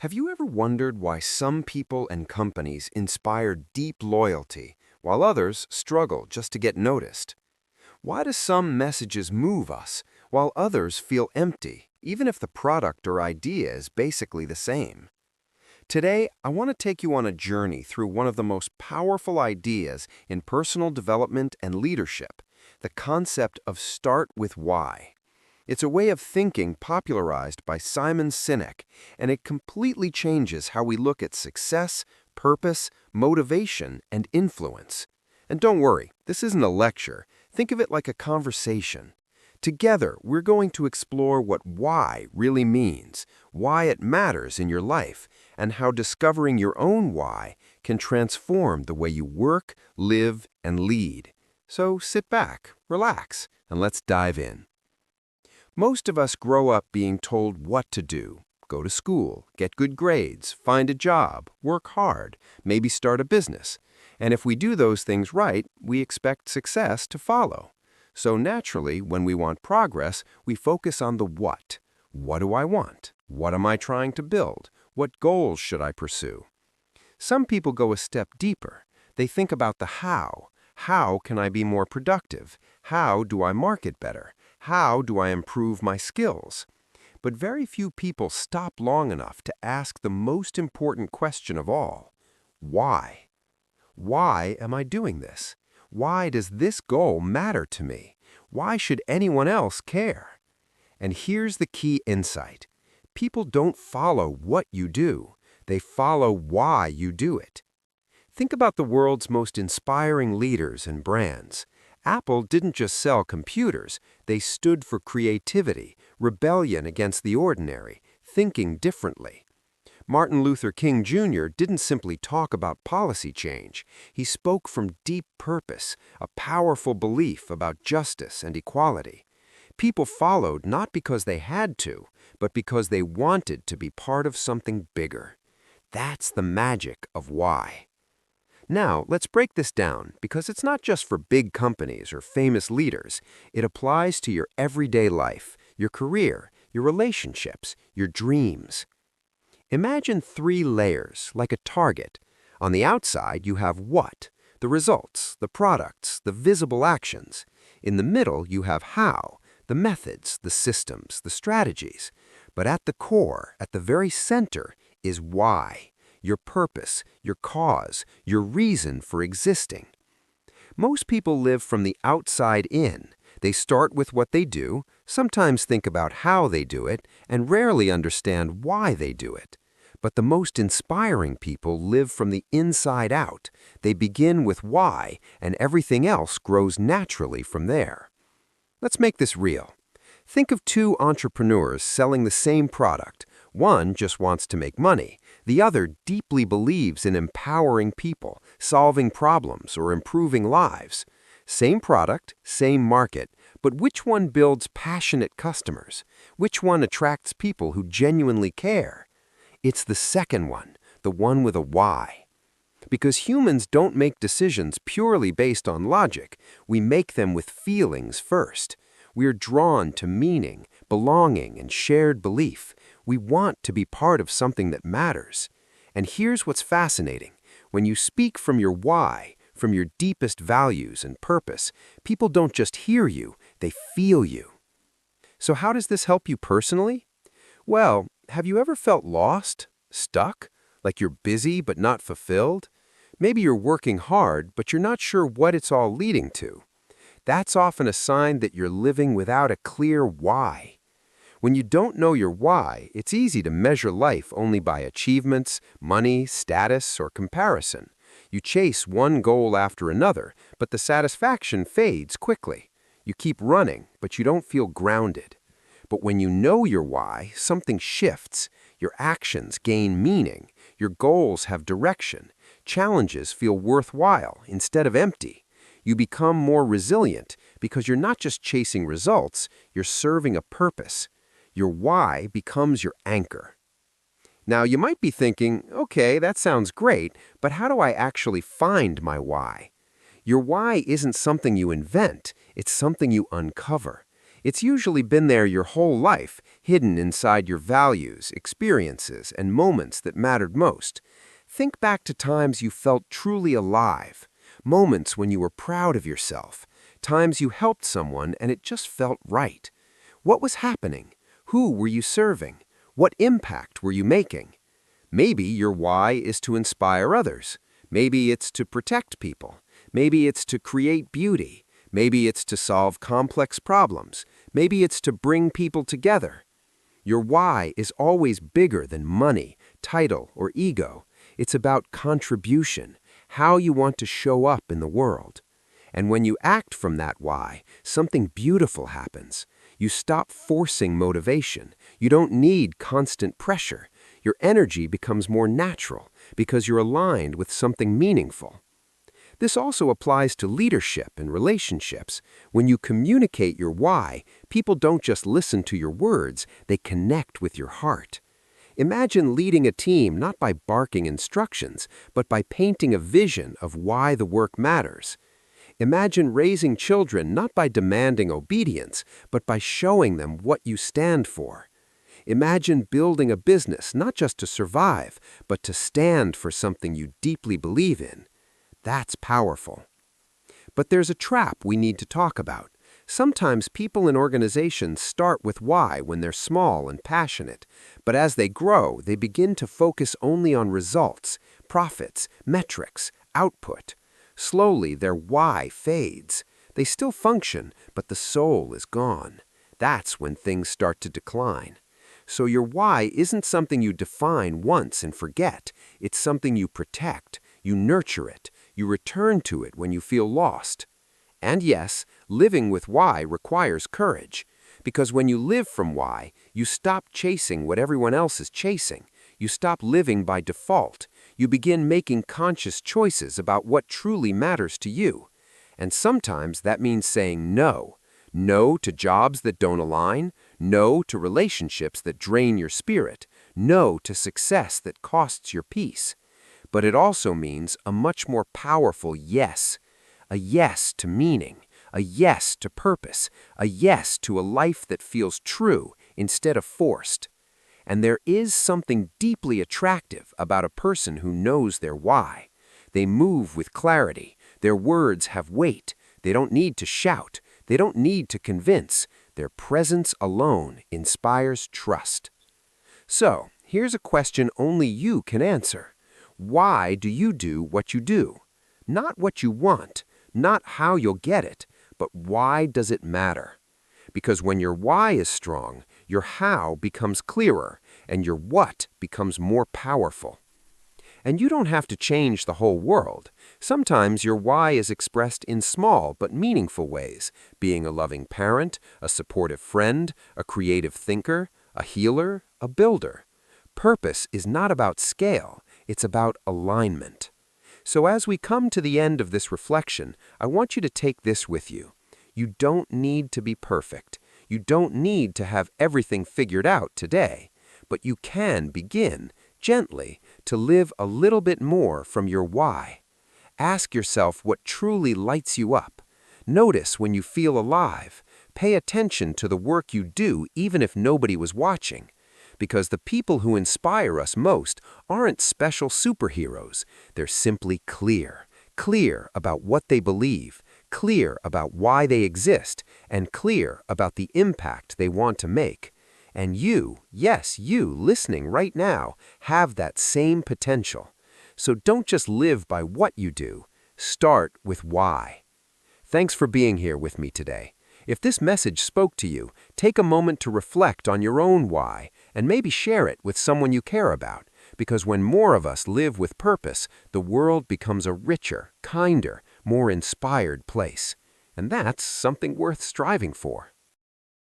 Have you ever wondered why some people and companies inspire deep loyalty, while others struggle just to get noticed? Why do some messages move us, while others feel empty, even if the product or idea is basically the same? Today, I want to take you on a journey through one of the most powerful ideas in personal development and leadership, the concept of start with why. It's a way of thinking popularized by Simon Sinek, and it completely changes how we look at success, purpose, motivation, and influence. And don't worry, this isn't a lecture. Think of it like a conversation. Together, we're going to explore what why really means, why it matters in your life, and how discovering your own why can transform the way you work, live, and lead. So sit back, relax, and let's dive in. Most of us grow up being told what to do. Go to school, get good grades, find a job, work hard, maybe start a business. And if we do those things right, we expect success to follow. So naturally, when we want progress, we focus on the what. What do I want? What am I trying to build? What goals should I pursue? Some people go a step deeper. They think about the how. How can I be more productive? How do I market better? How do I improve my skills? But very few people stop long enough to ask the most important question of all. Why? Why am I doing this? Why does this goal matter to me? Why should anyone else care? And here's the key insight. People don't follow what you do. They follow why you do it. Think about the world's most inspiring leaders and brands. Apple didn't just sell computers, they stood for creativity, rebellion against the ordinary, thinking differently. Martin Luther King Jr. didn't simply talk about policy change. He spoke from deep purpose, a powerful belief about justice and equality. People followed not because they had to, but because they wanted to be part of something bigger. That's the magic of why. Now, let's break this down, because it's not just for big companies or famous leaders. It applies to your everyday life, your career, your relationships, your dreams. Imagine 3 layers, like a target. On the outside, you have what? The results, the products, the visible actions. In the middle, you have how, the methods, the systems, the strategies. But at the core, at the very center, is why. Your purpose, your cause, your reason for existing. Most people live from the outside in. They start with what they do, sometimes think about how they do it, and rarely understand why they do it. But the most inspiring people live from the inside out. They begin with why, and everything else grows naturally from there. Let's make this real. Think of 2 entrepreneurs selling the same product. One just wants to make money. The other deeply believes in empowering people, solving problems, or improving lives. Same product, same market, but which one builds passionate customers? Which one attracts people who genuinely care? It's the second one, the one with a why. Because humans don't make decisions purely based on logic. We make them with feelings first. We're drawn to meaning, belonging, and shared belief. We want to be part of something that matters. And here's what's fascinating. When you speak from your why, from your deepest values and purpose, people don't just hear you, they feel you. So how does this help you personally? Well, have you ever felt lost, stuck, like you're busy but not fulfilled? Maybe you're working hard, but you're not sure what it's all leading to. That's often a sign that you're living without a clear why. When you don't know your why, it's easy to measure life only by achievements, money, status, or comparison. You chase one goal after another, but the satisfaction fades quickly. You keep running, but you don't feel grounded. But when you know your why, something shifts. Your actions gain meaning. Your goals have direction. Challenges feel worthwhile instead of empty. You become more resilient because you're not just chasing results, you're serving a purpose. Your why becomes your anchor. Now, you might be thinking, okay, that sounds great, but how do I actually find my why? Your why isn't something you invent, it's something you uncover. It's usually been there your whole life, hidden inside your values, experiences, and moments that mattered most. Think back to times you felt truly alive, moments when you were proud of yourself, times you helped someone and it just felt right. What was happening? Who were you serving? What impact were you making? Maybe your why is to inspire others. Maybe it's to protect people. Maybe it's to create beauty. Maybe it's to solve complex problems. Maybe it's to bring people together. Your why is always bigger than money, title, or ego. It's about contribution, how you want to show up in the world. And when you act from that why, something beautiful happens. You stop forcing motivation. You don't need constant pressure. Your energy becomes more natural because you're aligned with something meaningful. This also applies to leadership and relationships. When you communicate your why, people don't just listen to your words, they connect with your heart. Imagine leading a team not by barking instructions, but by painting a vision of why the work matters. Imagine raising children not by demanding obedience, but by showing them what you stand for. Imagine building a business not just to survive, but to stand for something you deeply believe in. That's powerful. But there's a trap we need to talk about. Sometimes people in organizations start with why when they're small and passionate, but as they grow, they begin to focus only on results, profits, metrics, output. Slowly, their why fades. They still function, but the soul is gone. That's when things start to decline. So your why isn't something you define once and forget. It's something you protect, you nurture it, you return to it when you feel lost. And yes, living with why requires courage. Because when you live from why, you stop chasing what everyone else is chasing. You stop living by default. You begin making conscious choices about what truly matters to you. And sometimes that means saying no. No to jobs that don't align. No to relationships that drain your spirit. No to success that costs your peace. But it also means a much more powerful yes. A yes to meaning. A yes to purpose. A yes to a life that feels true instead of forced. And there is something deeply attractive about a person who knows their why. They move with clarity. Their words have weight. They don't need to shout. They don't need to convince. Their presence alone inspires trust. So, here's a question only you can answer. Why do you do what you do? Not what you want, not how you'll get it, but why does it matter? Because when your why is strong, your how becomes clearer, and your what becomes more powerful. And you don't have to change the whole world. Sometimes your why is expressed in small but meaningful ways, being a loving parent, a supportive friend, a creative thinker, a healer, a builder. Purpose is not about scale, it's about alignment. So as we come to the end of this reflection, I want you to take this with you. You don't need to be perfect. You don't need to have everything figured out today. But you can begin, gently, to live a little bit more from your why. Ask yourself what truly lights you up. Notice when you feel alive. Pay attention to the work you do even if nobody was watching. Because the people who inspire us most aren't special superheroes. They're simply clear. Clear about what they believe. Clear about why they exist. And clear about the impact they want to make. And you, yes, you listening right now, have that same potential. So don't just live by what you do. Start with why. Thanks for being here with me today. If this message spoke to you, take a moment to reflect on your own why and maybe share it with someone you care about. Because when more of us live with purpose, the world becomes a richer, kinder, more inspired place. And that's something worth striving for.